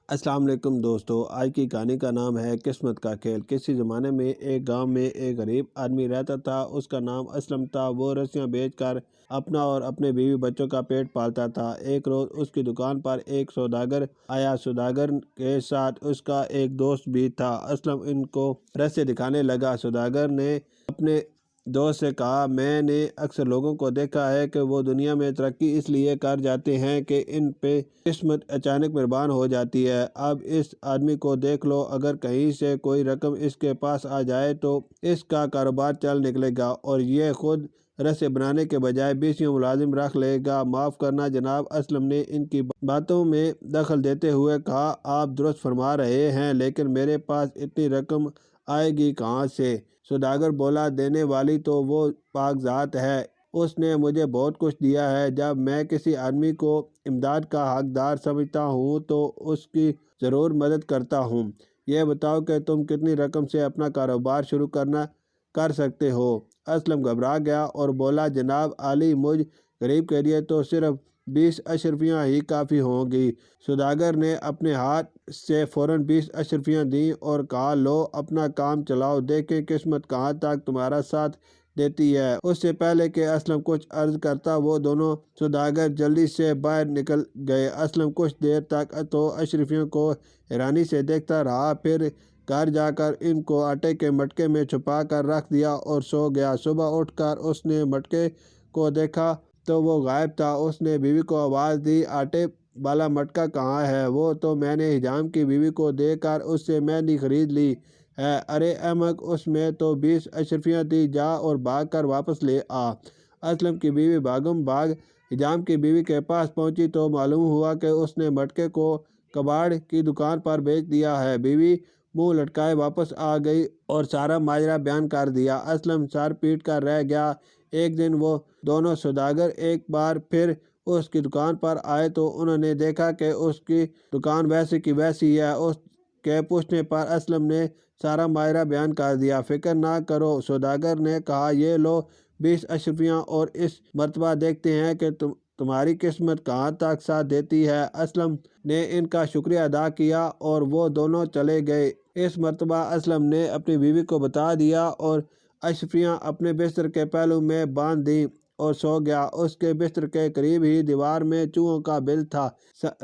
السلام علیکم دوستو، آج کی کہانی کا نام ہے قسمت کا کھیل۔ کسی زمانے میں ایک گاؤں میں ایک غریب آدمی رہتا تھا۔ اس کا نام اسلم تھا۔ وہ رسیاں بیچ کر اپنا اور اپنے بیوی بچوں کا پیٹ پالتا تھا۔ ایک روز اس کی دکان پر ایک سوداگر آیا۔ سوداگر کے ساتھ اس کا ایک دوست بھی تھا۔ اسلم ان کو رسیاں دکھانے لگا۔ سوداگر نے اپنے دوست سے کہا، میں نے اکثر لوگوں کو دیکھا ہے کہ وہ دنیا میں ترقی اس لیے کر جاتے ہیں کہ ان پہ قسمت اچانک مہربان ہو جاتی ہے۔ اب اس آدمی کو دیکھ لو، اگر کہیں سے کوئی رقم اس کے پاس آ جائے تو اس کا کاروبار چل نکلے گا اور یہ خود رسے بنانے کے بجائے 20 ملازم رکھ لے گا۔ معاف کرنا جناب، اسلم نے ان کی باتوں میں دخل دیتے ہوئے کہا، آپ درست فرما رہے ہیں، لیکن میرے پاس اتنی رقم آئے گی کہاں سے؟ سوداگر بولا، دینے والی تو وہ پاک ذات ہے، اس نے مجھے بہت کچھ دیا ہے۔ جب میں کسی آدمی کو امداد کا حقدار سمجھتا ہوں تو اس کی ضرور مدد کرتا ہوں۔ یہ بتاؤ کہ تم کتنی رقم سے اپنا کاروبار شروع کر سکتے ہو؟ اسلم گھبرا گیا اور بولا، جناب عالی، مجھ غریب کے لیے تو صرف 20 اشرفیاں ہی کافی ہوں گی۔ سوداگر نے اپنے ہاتھ سے فوراً 20 اشرفیاں دیں اور کہا، لو اپنا کام چلاؤ، دیکھیں قسمت کہاں تک تمہارا ساتھ دیتی ہے۔ اس سے پہلے کہ اسلم کچھ عرض کرتا، وہ دونوں سوداگر جلدی سے باہر نکل گئے۔ اسلم کچھ دیر تک تو اشرفیوں کو حیرانی سے دیکھتا رہا، پھر گھر جا کر ان کو آٹے کے مٹکے میں چھپا کر رکھ دیا اور سو گیا۔ صبح اٹھ کر اس نے مٹکے کو دیکھا تو وہ غائب تھا۔ اس نے بیوی کو آواز دی، آٹے والا مٹکا کہاں ہے؟ وہ تو میں نے حجام کی بیوی کو دے کر اس سے مہندی خرید لی ہے۔ ارے احمق، اس میں تو 20 اشرفیاں تھی، جا اور بھاگ کر واپس لے آ۔ اسلم کی بیوی بھاگم بھاگ حجام کی بیوی کے پاس پہنچی تو معلوم ہوا کہ اس نے مٹکے کو کباڑ کی دکان پر بیچ دیا ہے۔ بیوی منہ لٹکائے واپس آ گئی اور سارا ماجرا بیان کر دیا۔ اسلم سر پیٹ کر رہ گیا۔ ایک دن وہ دونوں سوداگر ایک بار پھر اس کی دکان پر آئے تو انہوں نے دیکھا کہ اس کی دکان ویسے کی ویسی ہے۔ اس کے پوچھنے پر اسلم نے سارا ماجرا بیان کر دیا۔ فکر نہ کرو، سوداگر نے کہا، یہ لو 20 اشرفیاں اور اس مرتبہ دیکھتے ہیں کہ تمہاری قسمت کہاں تک ساتھ دیتی ہے۔ اسلم نے ان کا شکریہ ادا کیا اور وہ دونوں چلے گئے۔ اس مرتبہ اسلم نے اپنی بیوی کو بتا دیا اور اشرفیاں اپنے بستر کے پہلو میں باندھ دیں اور سو گیا۔ اس کے بستر کے قریب ہی دیوار میں چوہوں کا بل تھا۔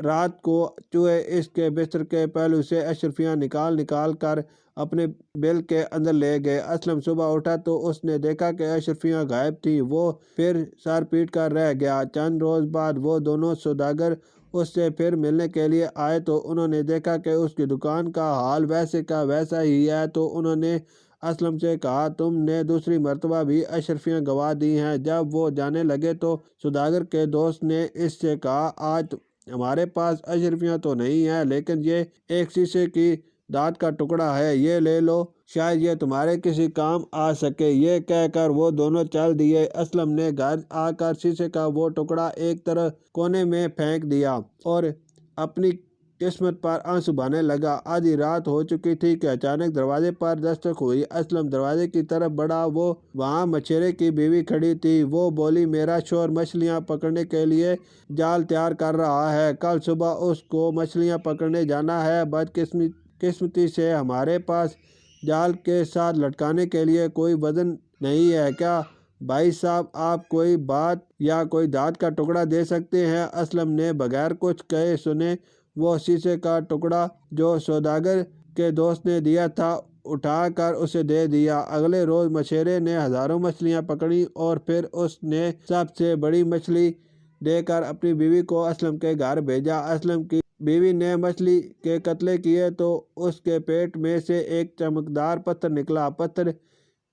رات کو چوہے اس کے بستر کے پہلو سے اشرفیاں نکال کر اپنے بل کے اندر لے گئے۔ اسلم صبح اٹھا تو اس نے دیکھا کہ اشرفیاں غائب تھیں۔ وہ پھر سر پیٹ کر رہ گیا۔ چند روز بعد وہ دونوں سوداگر اس سے پھر ملنے کے لیے آئے تو انہوں نے دیکھا کہ اس کی دکان کا حال ویسے کا ویسا ہی ہے۔ تو انہوں نے اسلم سے کہا، تم نے دوسری مرتبہ بھی اشرفیاں گنوا دی ہیں۔ جب وہ جانے لگے تو سوداگر کے دوست نے اس سے کہا، آج ہمارے پاس اشرفیاں تو نہیں ہیں، لیکن یہ ایک شیشے کی دھات کا ٹکڑا ہے، یہ لے لو، شاید یہ تمہارے کسی کام آ سکے۔ یہ کہہ کر وہ دونوں چل دیے۔ اسلم نے گھر آ کر شیشے کا وہ ٹکڑا ایک طرف کونے میں پھینک دیا اور اپنی قسمت پر آنسو بہانے لگا۔ آدھی رات ہو چکی تھی کہ اچانک دروازے پر دستک ہوئی۔ اسلم دروازے کی طرف بڑھا۔ وہ وہاں مچھیرے کی بیوی کھڑی تھی۔ وہ بولی، میرا شوہر مچھلیاں پکڑنے کے لیے جال تیار کر رہا ہے، کل صبح اس کو مچھلیاں پکڑنے جانا ہے۔ بدقسمتی سے ہمارے پاس جال کے ساتھ لٹکانے کے لیے کوئی وزن نہیں ہے، کیا بھائی صاحب آپ کوئی بات یا کوئی دھات کا ٹکڑا دے سکتے ہیں؟ اسلم نے بغیر کچھ کہے سنے وہ شیشے کا ٹکڑا جو سوداگر کے دوست نے دیا تھا اٹھا کر اسے دے دیا۔ اگلے روز مچھیرے نے ہزاروں مچھلیاں پکڑیں اور پھر اس نے سب سے بڑی مچھلی دے کر اپنی بیوی کو اسلم کے گھر بھیجا۔ اسلم کی بیوی نے مچھلی کے قطرے کیے تو اس کے پیٹ میں سے ایک چمکدار پتھر نکلا۔ پتھر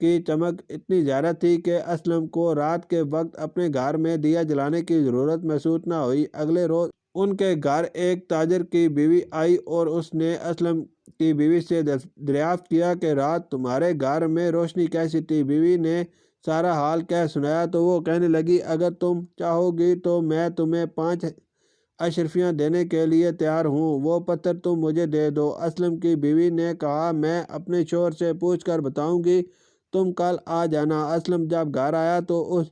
کی چمک اتنی زیادہ تھی کہ اسلم کو رات کے وقت اپنے گھر میں دیا جلانے کی ضرورت محسوس نہ ہوئی۔ اگلے روز ان کے گھر ایک تاجر کی بیوی آئی اور اس نے اسلم کی بیوی سے دریافت کیا کہ رات تمہارے گھر میں روشنی کیسی تھی؟ بیوی نے سارا حال کہہ سنایا تو وہ کہنے لگی، اگر تم چاہو گی تو میں تمہیں 5 اشرفیاں دینے کے لیے تیار ہوں، وہ پتھر تم مجھے دے دو۔ اسلم کی بیوی نے کہا، میں اپنے شوہر سے پوچھ کر بتاؤں گی، تم کل آ جانا۔ اسلم جب گھر آیا تو اس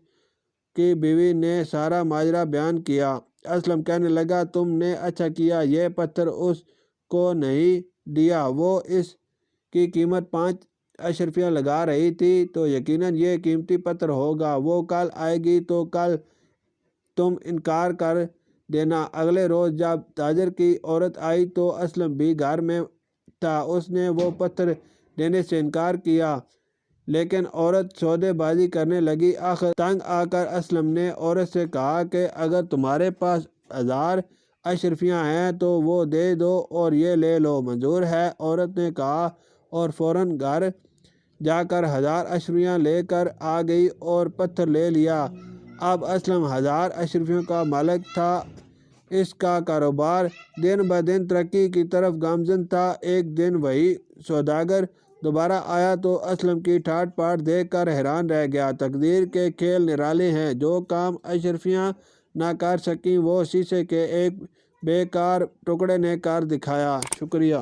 کی بیوی نے سارا ماجرا بیان کیا۔ اسلم کہنے لگا، تم نے اچھا کیا، یہ پتھر اس کو نہیں دیا، وہ اس کی قیمت 5 اشرفیہ لگا رہی تھی، تو یقیناً یہ قیمتی پتھر ہوگا، وہ کل آئے گی تو کل تم انکار کر دینا۔ اگلے روز جب تاجر کی عورت آئی تو اسلم بھی گھر میں تھا، اس نے وہ پتھر دینے سے انکار کیا، لیکن عورت سودے بازی کرنے لگی۔ آخر تنگ آ کر اسلم نے عورت سے کہا کہ اگر تمہارے پاس 1000 اشرفیاں ہیں تو وہ دے دو اور یہ لے لو، منظور ہے؟ عورت نے کہا اور فوراً گھر جا کر 1000 اشرفیاں لے کر آ گئی اور پتھر لے لیا۔ اب اسلم 1000 اشرفیوں کا مالک تھا۔ اس کا کاروبار دن بدن ترقی کی طرف گامزن تھا۔ ایک دن وہی سوداگر دوبارہ آیا تو اسلم کی ٹھاٹ پاٹ دیکھ کر حیران رہ گیا۔ تقدیر کے کھیل نرالے ہیں، جو کام اشرفیاں نہ کر سکیں وہ شیشے کے ایک بیکار ٹکڑے نے کر دکھایا۔ شکریہ۔